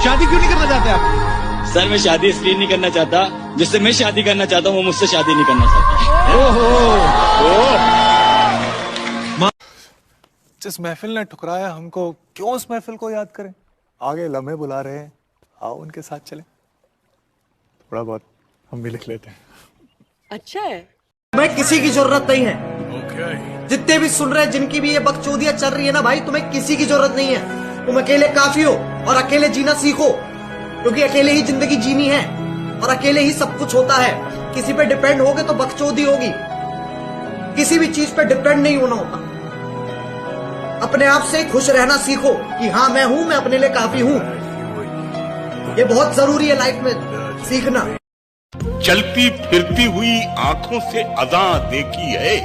शादी क्यों नहीं करना चाहते आप? सर मैं शादी इसलिए नहीं करना चाहता, जिससे मैं शादी करना चाहता हूँ वो मुझसे शादी नहीं करना चाहता। जिस महफिल ने ठुकराया हमको, क्यों उस महफिल को याद करें? आगे लम्हे बुला रहे हैं, आओ उनके साथ चलें। थोड़ा बहुत हम भी लिख लेते हैं। अच्छा है। तुम्हें किसी की जरूरत नहीं है। जितने भी सुन रहे हैं, जिनकी भी ये बकचोदियां चल रही है ना भाई, तुम्हें किसी की जरूरत नहीं है। तुम अकेले काफी हो और अकेले जीना सीखो, क्योंकि अकेले ही जिंदगी जीनी है और अकेले ही सब कुछ होता है। किसी पे डिपेंड होगे तो बकचोदी होगी। किसी भी चीज पे डिपेंड नहीं होना होता। अपने आप से खुश रहना सीखो कि हाँ मैं हूं, मैं अपने लिए काफी हूं। ये बहुत जरूरी है लाइफ में सीखना। चलती फिरती हुई आंखों से अज़ा देखी है,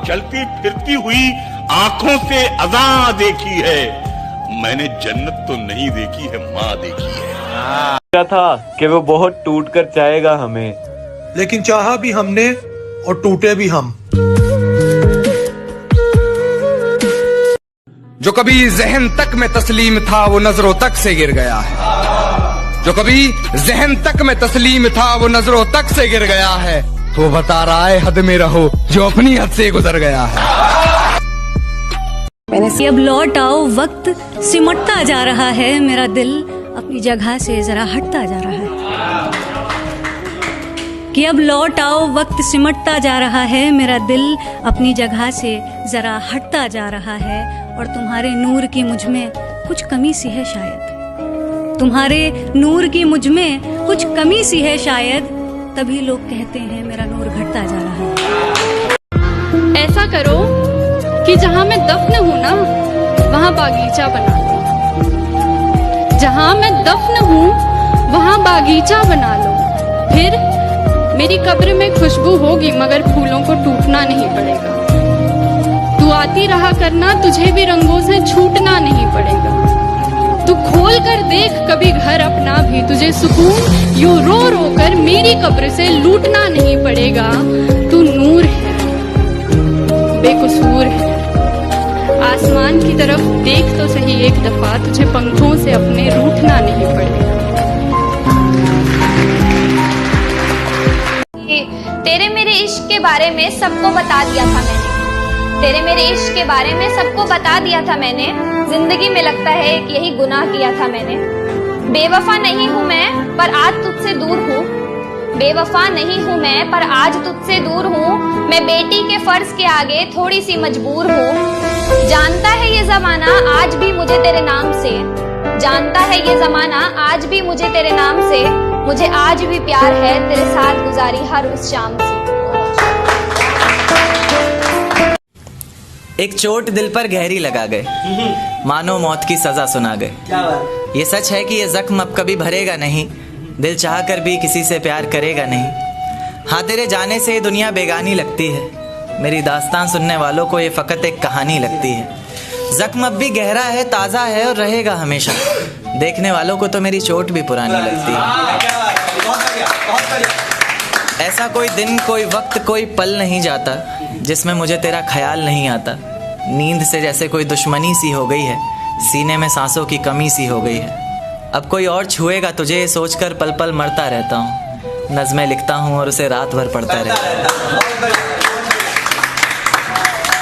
चलती फिरती हुई आंखों से अज़ा देखी है, मैंने जन्नत तो नहीं देखी है, माँ देखी है। क्या था कि वो बहुत टूट कर चाहेगा हमें, लेकिन चाहा भी हमने और टूटे भी हम। जो कभी जहन तक में तस्लीम था वो नजरों तक से गिर गया है। जो कभी जहन तक में तस्लीम था वो नजरों तक से गिर गया है। तो वो बता रहा है हद में रहो जो अपनी हद से गुजर गया है। अब लौट आओ, वक्त सिमटता जा रहा है, मेरा दिल अपनी जगह से जरा हटता जा रहा है। कि अब लौट आओ, वक्त सिमटता जा रहा है, मेरा दिल अपनी जगह से जरा हटता जा रहा है। और तुम्हारे नूर की मुझ में कुछ कमी सी है शायद, तुम्हारे नूर की मुझ में कुछ कमी सी है शायद, तभी लोग कहते हैं मेरा नूर घटता जा रहा है। ऐसा करो कि जहाँ मैं दफन हूँ ना, वहाँ बागीचा बना लो। जहाँ मैं दफन हूँ वहाँ बागीचा बना लो। फिर मेरी कब्र में खुशबू होगी, मगर फूलों को टूटना नहीं पड़ेगा। तू आती रहा करना, तुझे भी रंगों से छूटना नहीं पड़ेगा। तू खोल कर देख कभी घर अपना भी, तुझे सुकून यूं रो रो कर मेरी कब्र से लूटना नहीं पड़ेगा। तू नूर है, बेकसूर है। आसमान की तरफ देख तो सही एक दफा, तुझे पंखों से अपने रूठना नहीं पड़ेगा। तेरे मेरे इश्क के बारे में सबको बता दिया था मैंने, तेरे मेरे इश्क के बारे में सबको बता दिया था मैंने। जिंदगी में लगता है कि यही गुनाह किया था मैंने। बेवफा नहीं हूँ मैं पर आज तुझसे दूर हूँ, बेवफा नहीं हूँ मैं पर आज तुझसे दूर हूँ। मैं बेटी के फर्ज के आगे थोड़ी सी मजबूर हूँ। जानता है ये जमाना आज भी मुझे तेरे नाम से, जानता है ये जमाना आज भी मुझे तेरे नाम से। मुझे आज भी प्यार है तेरे साथ गुजारी हर उस शाम से। एक चोट दिल पर गहरी लगा गए, मानो मौत की सजा सुना गए। ये सच है कि ये जख्म अब कभी भरेगा नहीं, दिल चाह कर भी किसी से प्यार करेगा नहीं। हाँ तेरे जाने से ये दुनिया बेगानी लगती है, मेरी दास्तान सुनने वालों को ये फकत एक कहानी लगती है। जख्म अब भी गहरा है, ताज़ा है और रहेगा हमेशा, देखने वालों को तो मेरी चोट भी पुरानी लगती है। ऐसा कोई दिन, कोई वक्त, कोई पल नहीं जाता जिसमें मुझे तेरा ख्याल नहीं आता। नींद से जैसे कोई दुश्मनी सी हो गई है, सीने में सांसों की कमी सी हो गई है। अब कोई और छुएगा तुझे ये सोचकर पल पल मरता रहता हूँ। नज़में लिखता हूँ और उसे रात भर पढ़ता रहता हूँ।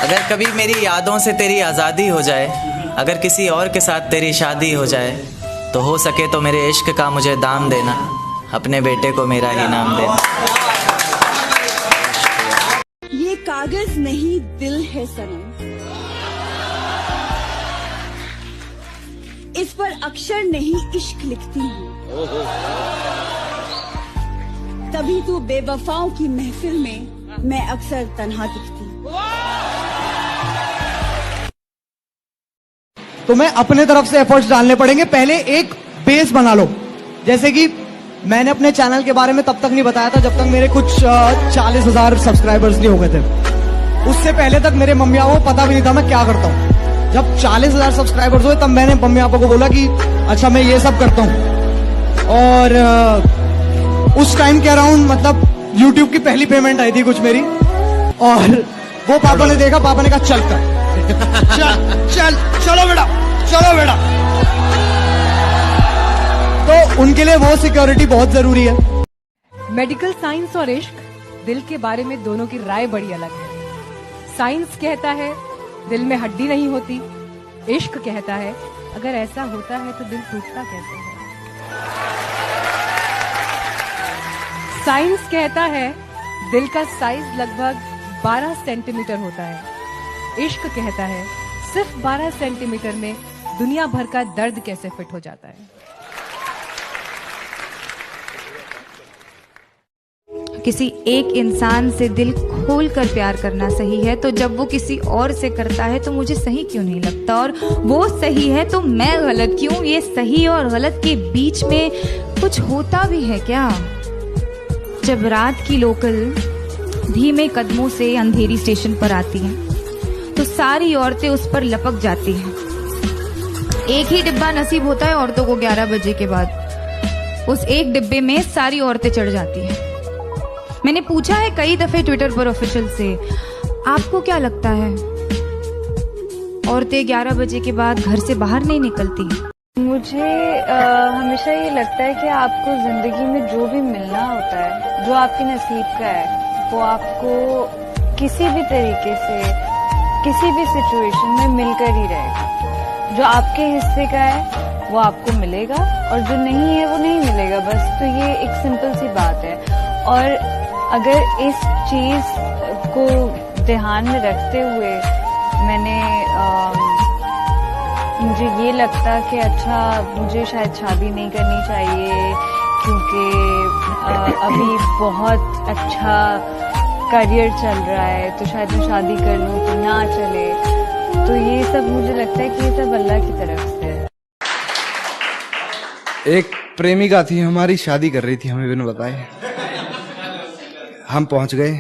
अगर कभी मेरी यादों से तेरी आज़ादी हो जाए, अगर किसी और के साथ तेरी शादी हो जाए, तो हो सके तो मेरे इश्क का मुझे दाम देना, अपने बेटे को मेरा ही नाम देना। ये कागज नहीं दिल है सनम, इस पर अक्षर नहीं इश्क लिखती हूँ। तभी तो बेवफाओं की महफिल में मैं अक्सर तन्हा दिखती हूँ। तुम्हें अपने तरफ से एफर्ट्स डालने पड़ेंगे। पहले एक बेस बना लो। जैसे कि मैंने अपने चैनल के बारे में तब तक नहीं बताया था जब तक मेरे कुछ 40,000 सब्सक्राइबर्स नहीं हो गए थे। उससे पहले तक मेरे मम्मी पापा को पता भी नहीं था मैं क्या करता हूँ। जब 40,000 सब्सक्राइबर्स हुए तब मैंने मम्मी पापा को बोला कि अच्छा मैं ये सब करता हूँ। और उस टाइम के अराउंड मतलब YouTube की पहली पेमेंट आई थी कुछ मेरी, और वो पापा ने देखा, पापा ने कहा चल कर चल चल चलो बेटा चलो बेटा। उनके लिए वो सिक्योरिटी बहुत जरूरी है। मेडिकल साइंस और इश्क दिल के बारे में दोनों की राय बड़ी अलग है। साइंस कहता है दिल में हड्डी नहीं होती, इश्क कहता है अगर ऐसा होता है तो दिल टूटता कैसे है। साइंस कहता है दिल का साइज लगभग 12 सेंटीमीटर होता है, इश्क कहता है सिर्फ 12 सेंटीमीटर में दुनिया भर का दर्द कैसे फिट हो जाता है। किसी एक इंसान से दिल खोल कर प्यार करना सही है, तो जब वो किसी और से करता है तो मुझे सही क्यों नहीं लगता, और वो सही है तो मैं गलत क्यों। ये सही और गलत के बीच में कुछ होता भी है क्या। जब रात की लोकल धीमे कदमों से अंधेरी स्टेशन पर आती है तो सारी औरतें उस पर लपक जाती हैं। एक ही डिब्बा नसीब होता है औरतों को 11 बजे के बाद, उस एक डिब्बे में सारी औरतें चढ़ जाती हैं। मैंने पूछा है कई दफे ट्विटर पर ऑफिशियल से, आपको क्या लगता है औरतें 11 बजे के बाद घर से बाहर नहीं निकलती? मुझे हमेशा ये लगता है कि आपको जिंदगी में जो भी मिलना होता है, जो आपके नसीब का है, वो आपको किसी भी तरीके से किसी भी सिचुएशन में मिलकर ही रहेगा। जो आपके हिस्से का है वो आपको मिलेगा और जो नहीं है वो नहीं मिलेगा, बस। तो ये एक सिंपल सी बात है। और अगर इस चीज को ध्यान में रखते हुए मैंने मुझे ये लगता कि अच्छा मुझे शायद शादी नहीं करनी चाहिए क्योंकि अभी बहुत अच्छा करियर चल रहा है, तो शायद मैं शादी कर लूँ तो ना चले। तो ये सब मुझे लगता है कि ये सब अल्लाह की तरफ से है। एक प्रेमिका थी हमारी, शादी कर रही थी हमें बिना बताए। हम पहुंच गए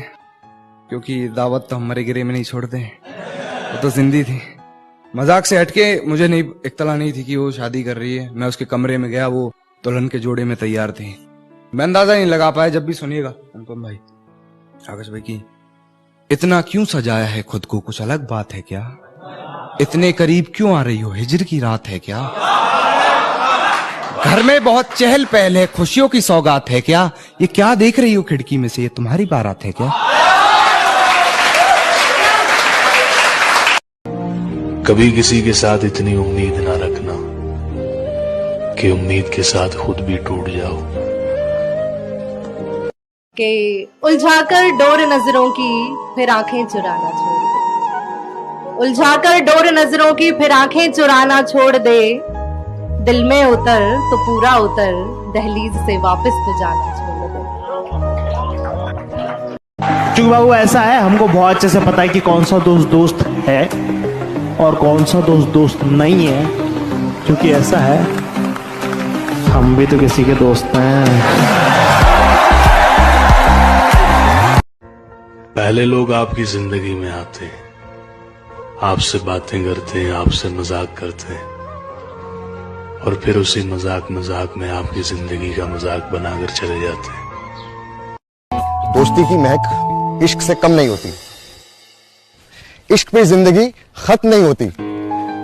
क्योंकि दावत तो हम मरे गिरे में नहीं छोड़ते, वो तो जिंदी थी। मजाक से हटके मुझे नहीं इत्तला नहीं थी कि वो शादी कर रही है। मैं उसके कमरे में गया, वो दुल्हन के जोड़े में तैयार थी। मैं अंदाजा नहीं लगा पाया। जब भी सुनिएगा अनुपम भाई, आकाश भाई की इतना क्यों सजाया है खुद को, कुछ अलग बात है क्या? इतने करीब क्यों आ रही हो, हिजर की रात है क्या? घर में बहुत चहल पहल है, खुशियों की सौगात है क्या? ये क्या देख रही हो खिड़की में से, ये तुम्हारी बारात है क्या? कभी किसी के साथ इतनी उम्मीद ना रखना कि उम्मीद के साथ खुद भी टूट जाओ। कि उलझाकर डोर नजरों की फिर आंखें चुराना छोड़ दे, उलझाकर डोर नजरों की फिर आंखें चुराना छोड़ दे, दिल में उतर तो पूरा उतर, दहलीज से वापस तो जाना छोड़ दे। क्योंकि बाबू ऐसा है, हमको बहुत अच्छे से पता है कि कौन सा दोस्त दोस्त है और कौन सा दोस्त दोस्त नहीं है, क्योंकि ऐसा है हम भी तो किसी के दोस्त हैं। पहले लोग आपकी जिंदगी में आते हैं, आपसे बातें करते हैं, आपसे मजाक करते हैं, और फिर उसी मजाक में आपकी जिंदगी का मजाक बनाकर चले जाते हैं। दोस्ती की महक इश्क से कम नहीं होती, इश्क पे जिंदगी खत्म नहीं होती।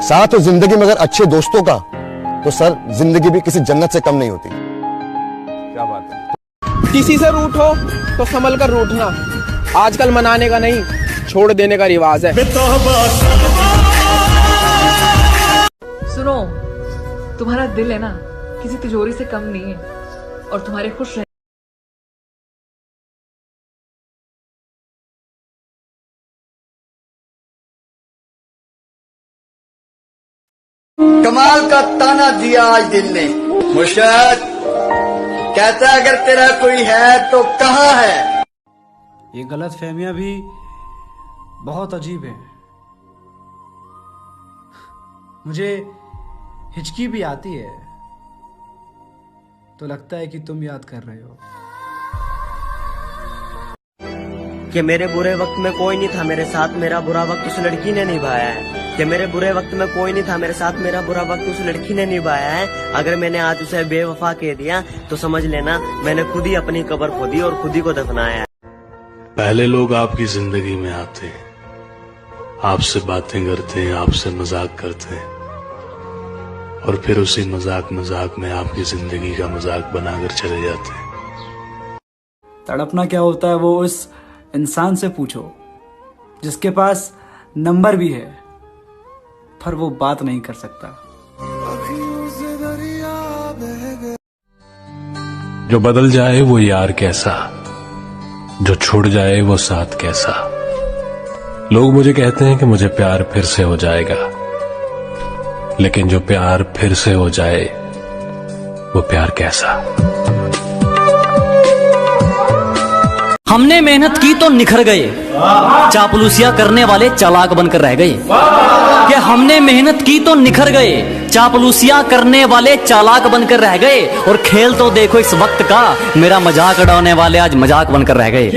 साथ हो जिंदगी में अगर अच्छे दोस्तों का, तो सर जिंदगी भी किसी जन्नत से कम नहीं होती। क्या बात है। किसी से रूठ हो तो संभल कर रूठना, आजकल मनाने का नहीं छोड़ देने का रिवाज है। सुनो, तुम्हारा दिल है ना किसी तिजोरी से कम नहीं है, और तुम्हारे खुश रहने कमाल का ताना दिया आज दिल ने। मुर्शद कहता है अगर तेरा कोई है तो कहाँ है। ये गलत फहमियां भी बहुत अजीब है। मुझे हिचकी भी आती है तो लगता है कि तुम याद कर रहे हो कि मेरे बुरे वक्त में कोई नहीं था मेरे साथ, मेरा बुरा वक्त उस लड़की ने निभाया है। कि मेरे बुरे वक्त में कोई नहीं था मेरे साथ, मेरा बुरा वक्त उस लड़की ने निभाया है। अगर मैंने आज उसे बेवफा कह दिया तो समझ लेना मैंने खुद ही अपनी कब्र खोदी और खुद ही को दफनाया है। पहले लोग आपकी जिंदगी में आते हैं, आपसे बातें करते हैं, आपसे मजाक करते हैं, और फिर उसी मजाक मजाक में आपकी जिंदगी का मजाक बनाकर चले जाते हैं। तड़पना क्या होता है वो उस इंसान से पूछो जिसके पास नंबर भी है पर वो बात नहीं कर सकता। जो बदल जाए वो यार कैसा, जो छूट जाए वो साथ कैसा। लोग मुझे कहते हैं कि मुझे प्यार फिर से हो जाएगा, लेकिन जो प्यार फिर से हो जाए वो प्यार कैसा। हमने मेहनत की तो निखर गए, चापलूसिया करने वाले चालाक बनकर रह गए। कि हमने मेहनत की तो निखर गए, चापलूसिया करने वाले चालाक बनकर रह गए। और खेल तो देखो इस वक्त का, मेरा मजाक उड़ाने वाले आज मजाक बनकर रह गए।